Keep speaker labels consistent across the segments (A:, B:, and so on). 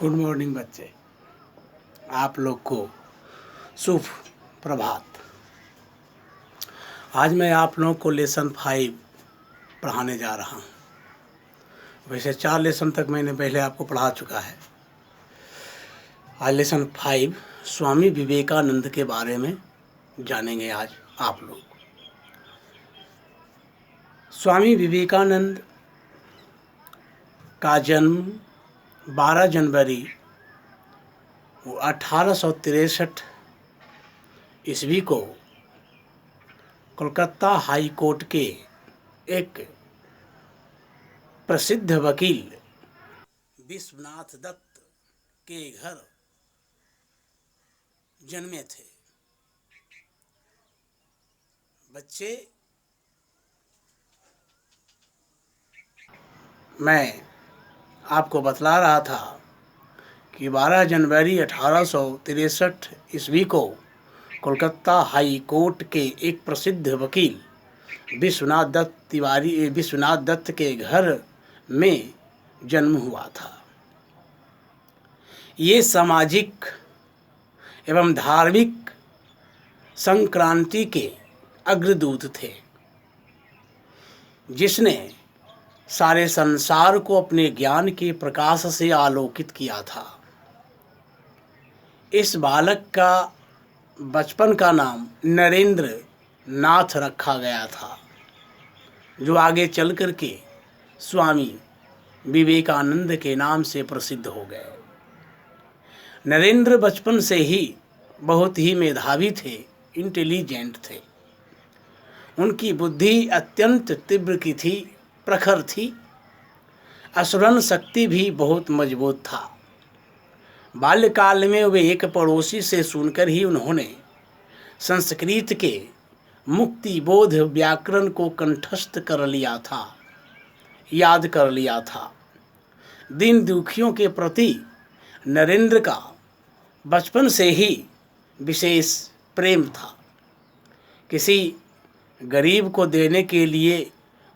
A: Good morning बच्चे, आप लोग को शुभ प्रभात। आज मैं आप लोगों को लेसन 5 पढ़ाने जा रहा हूँ। वैसे 4 लेसन तक मैंने पहले आपको पढ़ा चुका है। आज लेसन 5 स्वामी विवेकानंद के बारे में जानेंगे आज आप लोग। स्वामी विवेकानंद का जन्म 12 जनवरी 1863 ईस्वी को कोलकाता हाई कोर्ट के एक प्रसिद्ध वकील विश्वनाथ दत्त के घर जन्मे थे। बच्चे, मैं आपको बतला रहा था कि 12 जनवरी 1863 ईस्वी को कोलकाता हाई कोर्ट के एक प्रसिद्ध वकील विश्वनाथ दत्त के घर में जन्म हुआ था। ये सामाजिक एवं धार्मिक संक्रांति के अग्रदूत थे, जिसने सारे संसार को अपने ज्ञान के प्रकाश से आलोकित किया था। इस बालक का बचपन का नाम नरेंद्र नाथ रखा गया था, जो आगे चल कर के स्वामी विवेकानंद के नाम से प्रसिद्ध हो गए। नरेंद्र बचपन से ही बहुत ही मेधावी थे, इंटेलिजेंट थे। उनकी बुद्धि अत्यंत तीव्र की थी, प्रखर थी। स्मरण शक्ति भी बहुत मजबूत था। बाल्यकाल में वे एक पड़ोसी से सुनकर ही उन्होंने संस्कृत के मुक्ति बोध व्याकरण को कंठस्थ कर लिया था, याद कर लिया था। दीन दुखियों के प्रति नरेंद्र का बचपन से ही विशेष प्रेम था। किसी गरीब को देने के लिए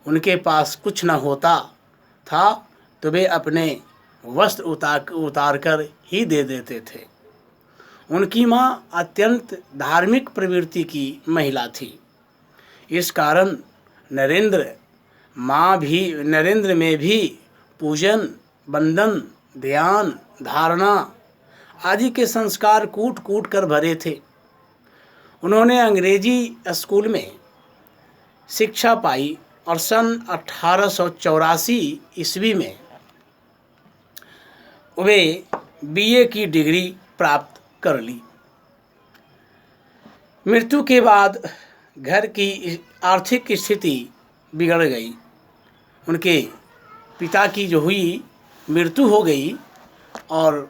A: उनके पास कुछ न होता था तो वे अपने वस्त्र उतार कर ही दे देते थे। उनकी माँ अत्यंत धार्मिक प्रवृत्ति की महिला थी। इस कारण नरेंद्र में भी पूजन, वंदन, ध्यान, धारणा आदि के संस्कार कूट कूट कर भरे थे। उन्होंने अंग्रेजी स्कूल में शिक्षा पाई और सन 1884 ईस्वी में वे बीए की डिग्री प्राप्त कर ली। मृत्यु के बाद घर की आर्थिक स्थिति बिगड़ गई। उनके पिता की जो हुई मृत्यु हो गई और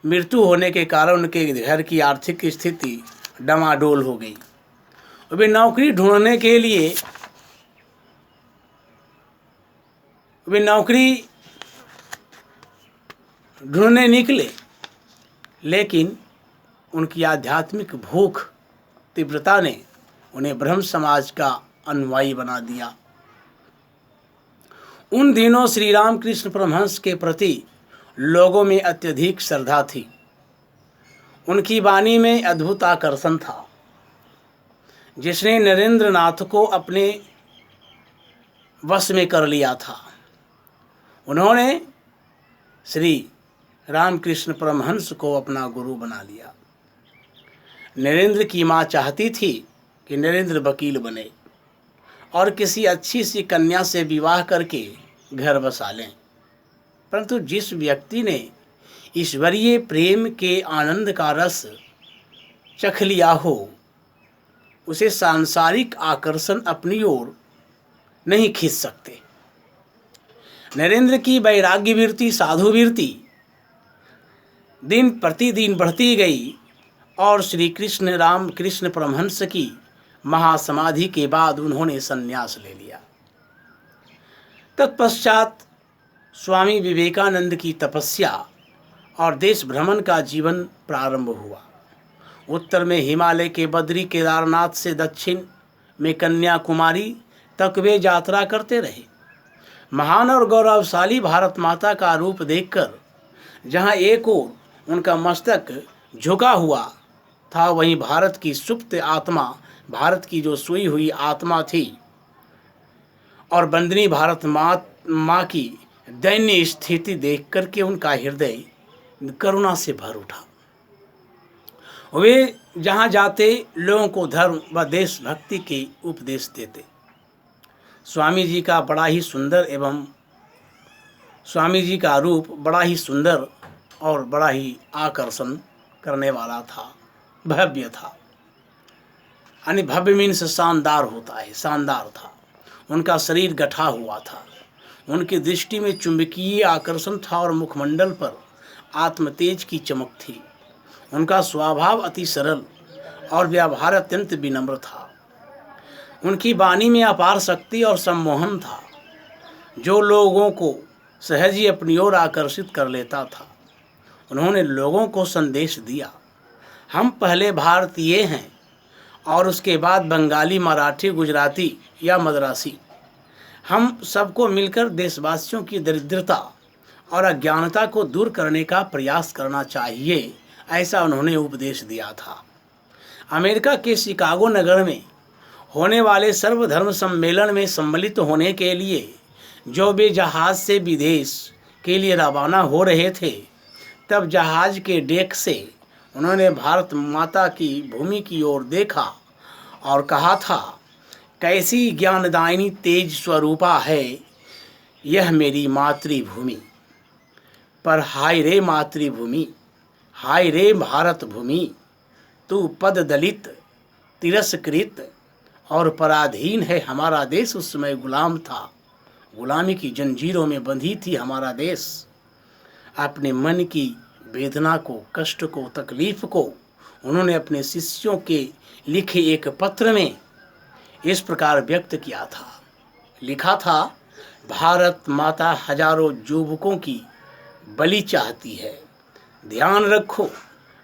A: मृत्यु होने के कारण उनके घर की आर्थिक स्थिति डमाडोल हो गई। वे नौकरी ढूंढने निकले, लेकिन उनकी आध्यात्मिक भूख तीव्रता ने उन्हें ब्रह्म समाज का अनुयायी बना दिया। उन दिनों श्री रामकृष्ण परमहंस के प्रति लोगों में अत्यधिक श्रद्धा थी। उनकी वाणी में अद्भुत आकर्षण था, जिसने नरेंद्र नाथ को अपने वश में कर लिया था। उन्होंने श्री रामकृष्ण परमहंस को अपना गुरु बना लिया। नरेंद्र की माँ चाहती थी कि नरेंद्र वकील बने और किसी अच्छी सी कन्या से विवाह करके घर बसा लें, परंतु जिस व्यक्ति ने ईश्वरीय प्रेम के आनंद का रस चख लिया हो, उसे सांसारिक आकर्षण अपनी ओर नहीं खींच सकते। नरेंद्र की वैराग्य वृत्ति, साधु वृत्ति दिन प्रतिदिन बढ़ती गई और श्री रामकृष्ण परमहंस की महासमाधि के बाद उन्होंने संन्यास ले लिया। तत्पश्चात स्वामी विवेकानंद की तपस्या और देश भ्रमण का जीवन प्रारंभ हुआ। उत्तर में हिमालय के बद्री केदारनाथ से दक्षिण में कन्याकुमारी तक वे यात्रा करते रहे। महान और गौरवशाली भारत माता का रूप देखकर जहाँ एक ओर उनका मस्तक झुका हुआ था, वहीं भारत की सुप्त आत्मा, भारत की जो सोई हुई आत्मा थी, और बंदनी भारत माँ की दैन्य स्थिति देख करके उनका हृदय करुणा से भर उठा। वे जहाँ जाते लोगों को धर्म व देशभक्ति के उपदेश देते। स्वामी जी का बड़ा ही सुंदर एवं स्वामी जी का रूप बड़ा ही सुंदर और बड़ा ही आकर्षण करने वाला था, भव्य था। यानी भव्य मीन्स शानदार होता है, शानदार था। उनका शरीर गठा हुआ था, उनकी दृष्टि में चुंबकीय आकर्षण था और मुखमंडल पर आत्मतेज की चमक थी। उनका स्वभाव अति सरल और व्यवहार अत्यंत विनम्र था। उनकी वाणी में अपार शक्ति और सम्मोहन था, जो लोगों को सहज ही अपनी ओर आकर्षित कर लेता था। उन्होंने लोगों को संदेश दिया, हम पहले भारतीय हैं और उसके बाद बंगाली, मराठी, गुजराती या मद्रासी। हम सबको मिलकर देशवासियों की दरिद्रता और अज्ञानता को दूर करने का प्रयास करना चाहिए, ऐसा उन्होंने उपदेश दिया था। अमेरिका के शिकागो नगर में होने वाले सर्वधर्म सम्मेलन में सम्मिलित होने के लिए जो वे जहाज़ से विदेश के लिए रवाना हो रहे थे, तब जहाज़ के डेक से उन्होंने भारत माता की भूमि की ओर देखा और कहा था, कैसी ज्ञानदायिनी तेज स्वरूपा है यह मेरी मातृभूमि। पर हाय रे मातृभूमि, हाय रे भारत भूमि, तू पद दलित, तिरस्कृत और पराधीन है। हमारा देश उस समय गुलाम था, गुलामी की जंजीरों में बंधी थी हमारा देश। अपने मन की वेदना को, कष्ट को, तकलीफ को उन्होंने अपने शिष्यों के लिखे एक पत्र में इस प्रकार व्यक्त किया था। लिखा था, भारत माता हजारों युवकों की बलि चाहती है, ध्यान रखो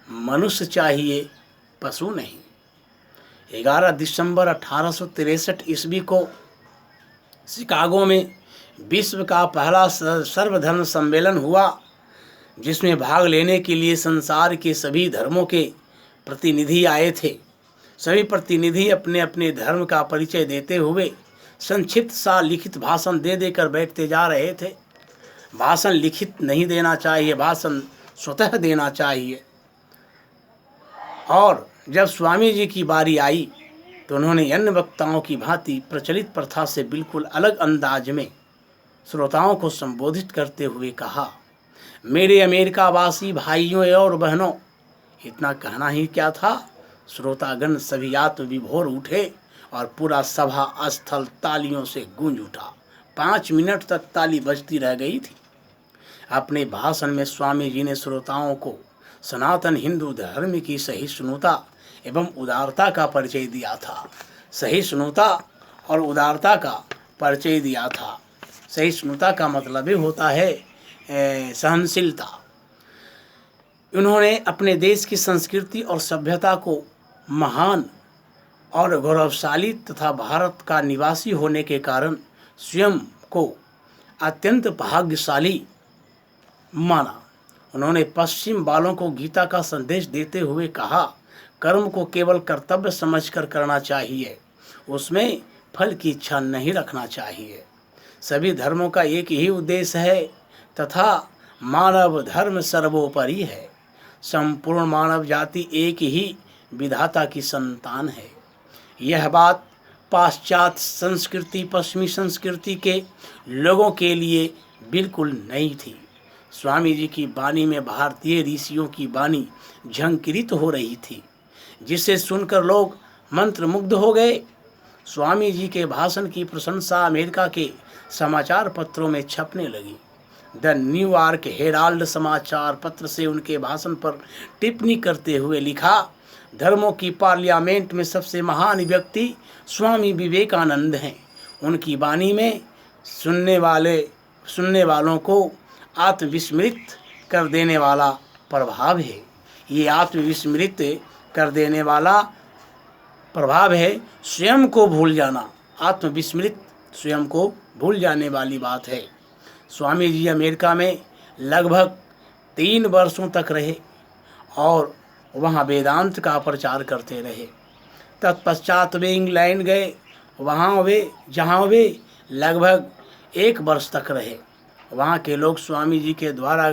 A: मनुष्य चाहिए पशु नहीं। 11 दिसंबर 1863 ईस्वी को शिकागो में विश्व का पहला सर्वधर्म सम्मेलन हुआ, जिसमें भाग लेने के लिए संसार के सभी धर्मों के प्रतिनिधि आए थे। सभी प्रतिनिधि अपने अपने धर्म का परिचय देते हुए संक्षिप्त सा लिखित भाषण दे देकर बैठते जा रहे थे। भाषण लिखित नहीं देना चाहिए, भाषण स्वतः देना चाहिए। और जब स्वामी जी की बारी आई तो उन्होंने अन्य वक्ताओं की भांति प्रचलित प्रथा से बिल्कुल अलग अंदाज में श्रोताओं को संबोधित करते हुए कहा, मेरे अमेरिकावासी भाइयों और बहनों। इतना कहना ही क्या था, श्रोतागण सभी आत्मविभोर उठे और पूरा सभा स्थल तालियों से गूंज उठा। 5 मिनट तक ताली बजती रह गई थी। अपने भाषण में स्वामी जी ने श्रोताओं को सनातन हिंदू धर्म की सहिष्णुता एवं उदारता का परिचय दिया था। सहिष्णुता और उदारता का परिचय दिया था। सहिष्णुता का मतलब ही होता है सहनशीलता। उन्होंने अपने देश की संस्कृति और सभ्यता को महान और गौरवशाली तथा भारत का निवासी होने के कारण स्वयं को अत्यंत भाग्यशाली माना। उन्होंने पश्चिम वालों को गीता का संदेश देते हुए कहा, कर्म को केवल कर्तव्य समझकर करना चाहिए, उसमें फल की इच्छा नहीं रखना चाहिए। सभी धर्मों का एक ही उद्देश्य है तथा मानव धर्म सर्वोपरि है। संपूर्ण मानव जाति एक ही विधाता की संतान है। यह बात पाश्चात्य संस्कृति, पश्चिमी संस्कृति के लोगों के लिए बिल्कुल नई थी। स्वामी जी की वाणी में भारतीय ऋषियों की वाणी झंकृत हो रही थी, जिसे सुनकर लोग मंत्रमुग्ध हो गए। स्वामी जी के भाषण की प्रशंसा अमेरिका के समाचार पत्रों में छपने लगी। द न्यूयॉर्क हेराल्ड समाचार पत्र से उनके भाषण पर टिप्पणी करते हुए लिखा, धर्मों की पार्लियामेंट में सबसे महान व्यक्ति स्वामी विवेकानंद हैं। उनकी वाणी में सुनने वालों को आत्मविस्मृत कर देने वाला प्रभाव है। ये आत्मविस्मृत कर देने वाला प्रभाव है। स्वयं को भूल जाना, आत्मविस्मृत स्वयं को भूल जाने वाली बात है। स्वामी जी अमेरिका में लगभग 3 वर्षों तक रहे और वहाँ वेदांत का प्रचार करते रहे। तत्पश्चात वे इंग्लैंड गए, जहाँ वे लगभग 1 वर्ष तक रहे। वहाँ के लोग स्वामी जी के द्वारा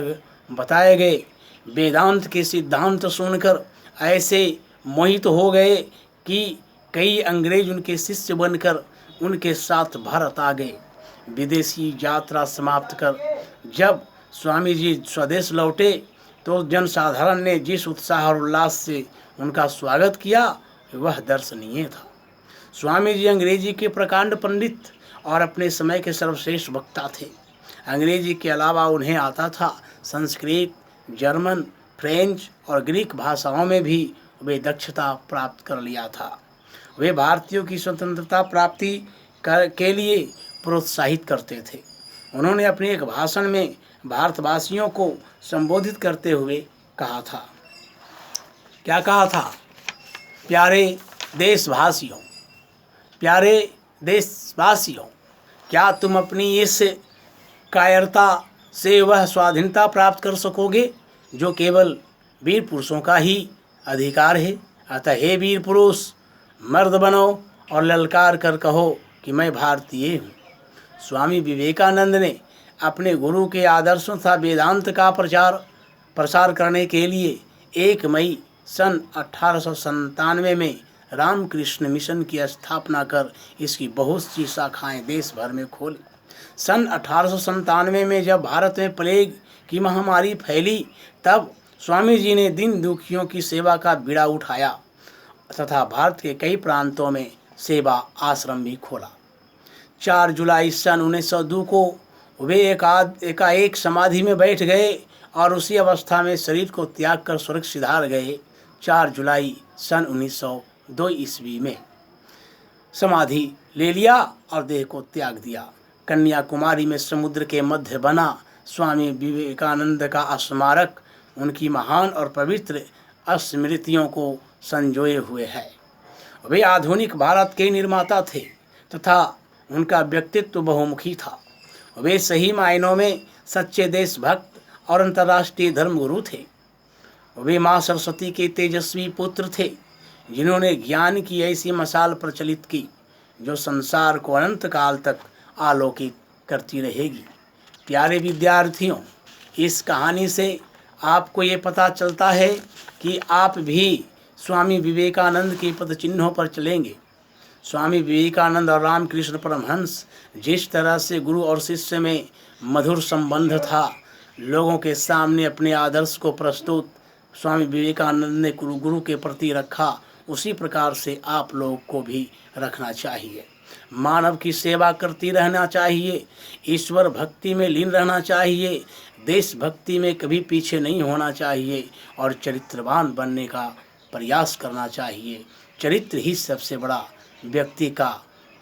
A: बताए गए वेदांत के सिद्धांत सुनकर ऐसे मोहित हो गए कि कई अंग्रेज उनके शिष्य बनकर उनके साथ भारत आ गए। विदेशी यात्रा समाप्त कर जब स्वामी जी स्वदेश लौटे तो जनसाधारण ने जिस उत्साह और उल्लास से उनका स्वागत किया वह दर्शनीय था। स्वामी जी अंग्रेजी के प्रकांड पंडित और अपने समय के सर्वश्रेष्ठ वक्ता थे। अंग्रेजी के अलावा उन्हें आता था संस्कृत, जर्मन, फ्रेंच और ग्रीक भाषाओं में भी वे दक्षता प्राप्त कर लिया था। वे भारतीयों की स्वतंत्रता प्राप्ति के लिए प्रोत्साहित करते थे। उन्होंने अपने एक भाषण में भारतवासियों को संबोधित करते हुए कहा था, क्या कहा था? प्यारे देशवासियों, क्या तुम अपनी इस कायरता से वह स्वाधीनता प्राप्त कर सकोगे जो केवल वीर पुरुषों का ही अधिकार है? अतः हे वीर पुरुष, मर्द बनो और ललकार कर कहो कि मैं भारतीय हूँ। स्वामी विवेकानंद ने अपने गुरु के आदर्शों तथा वेदांत का प्रसार करने के लिए 1 मई सन 1897 में रामकृष्ण मिशन की स्थापना कर इसकी बहुत सी शाखाएं देश भर में खोली। सन 1897 में जब भारत में प्लेग की महामारी फैली तब स्वामी जी ने दीन दुखियों की सेवा का बीड़ा उठाया तथा भारत के कई प्रांतों में सेवा आश्रम भी खोला। 4 जुलाई सन 1902 को वे एकाएक समाधि में बैठ गए और उसी अवस्था में शरीर को त्याग कर स्वर्ग सिधार गए। 4 जुलाई सन 1902 ईस्वी में समाधि ले लिया और देह को त्याग दिया। कन्याकुमारी में समुद्र के मध्य बना स्वामी विवेकानंद का स्मारक उनकी महान और पवित्र स्मृतियों को संजोए हुए है। वे आधुनिक भारत के निर्माता थे तथा उनका व्यक्तित्व बहुमुखी था। वे सही मायनों में सच्चे देशभक्त और अंतर्राष्ट्रीय धर्मगुरु थे। वे माँ सरस्वती के तेजस्वी पुत्र थे जिन्होंने ज्ञान की ऐसी मशाल प्रचलित की जो संसार को अनंत काल तक आलोकित करती रहेगी। प्यारे विद्यार्थियों, इस कहानी से आपको ये पता चलता है कि आप भी स्वामी विवेकानंद के पद चिन्हों पर चलेंगे। स्वामी विवेकानंद और रामकृष्ण परमहंस जिस तरह से गुरु और शिष्य में मधुर संबंध था, लोगों के सामने अपने आदर्श को प्रस्तुत स्वामी विवेकानंद ने गुरु के प्रति रखा, उसी प्रकार से आप लोग को भी रखना चाहिए। मानव की सेवा करती रहना चाहिए, ईश्वर भक्ति में लीन रहना चाहिए, देशभक्ति में कभी पीछे नहीं होना चाहिए और चरित्रवान बनने का प्रयास करना चाहिए। चरित्र ही सबसे बड़ा व्यक्ति का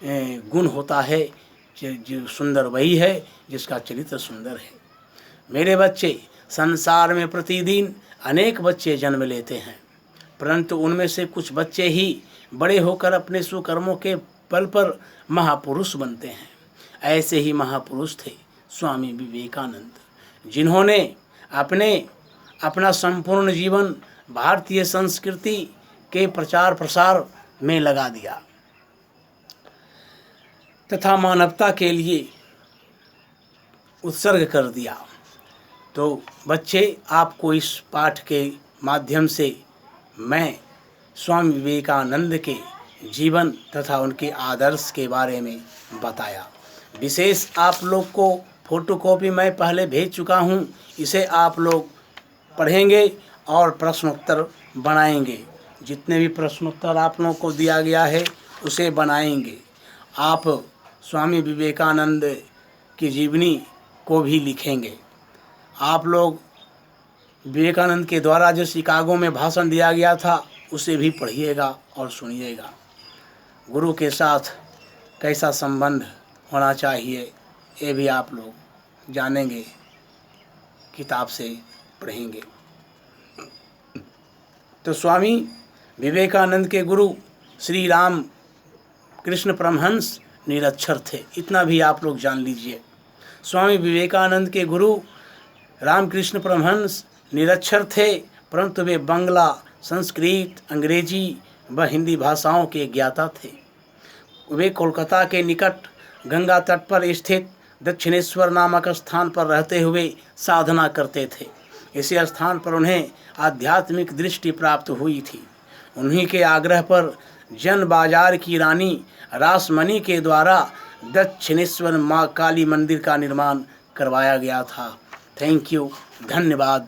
A: गुण होता है। जो सुंदर वही है जिसका चरित्र सुंदर है। मेरे बच्चे, संसार में प्रतिदिन अनेक बच्चे जन्म लेते हैं, परंतु उनमें से कुछ बच्चे ही बड़े होकर अपने सुकर्मों के बल पर महापुरुष बनते हैं। ऐसे ही महापुरुष थे स्वामी विवेकानंद, जिन्होंने अपना संपूर्ण जीवन भारतीय संस्कृति के प्रचार प्रसार में लगा दिया तथा मानवता के लिए उत्सर्ग कर दिया। तो बच्चे, आपको इस पाठ के माध्यम से मैं स्वामी विवेकानंद के जीवन तथा उनके आदर्श के बारे में बताया। विशेष आप लोग को फोटोकॉपी मैं पहले भेज चुका हूँ, इसे आप लोग पढ़ेंगे और प्रश्नोत्तर बनाएंगे। जितने भी प्रश्नोत्तर आप लोगों को दिया गया है उसे बनाएंगे। आप स्वामी विवेकानंद की जीवनी को भी लिखेंगे। आप लोग विवेकानंद के द्वारा जो शिकागो में भाषण दिया गया था उसे भी पढ़िएगा और सुनिएगा। गुरु के साथ कैसा संबंध होना चाहिए ये भी आप लोग जानेंगे, किताब से पढ़ेंगे। तो स्वामी विवेकानंद के गुरु श्री राम कृष्ण परमहंस निरक्षर थे, इतना भी आप लोग जान लीजिए। स्वामी विवेकानंद के गुरु रामकृष्ण परमहंस निरक्षर थे, परंतु वे बांग्ला, संस्कृत, अंग्रेजी व हिंदी भाषाओं के ज्ञाता थे। वे कोलकाता के निकट गंगा तट पर स्थित दक्षिणेश्वर नामक स्थान पर रहते हुए साधना करते थे। इसी स्थान पर उन्हें आध्यात्मिक दृष्टि प्राप्त हुई थी। उन्हीं के आग्रह पर जन बाजार की रानी रासमणी के द्वारा दक्षिणेश्वर माँ काली मंदिर का निर्माण करवाया गया था। थैंक यू, धन्यवाद।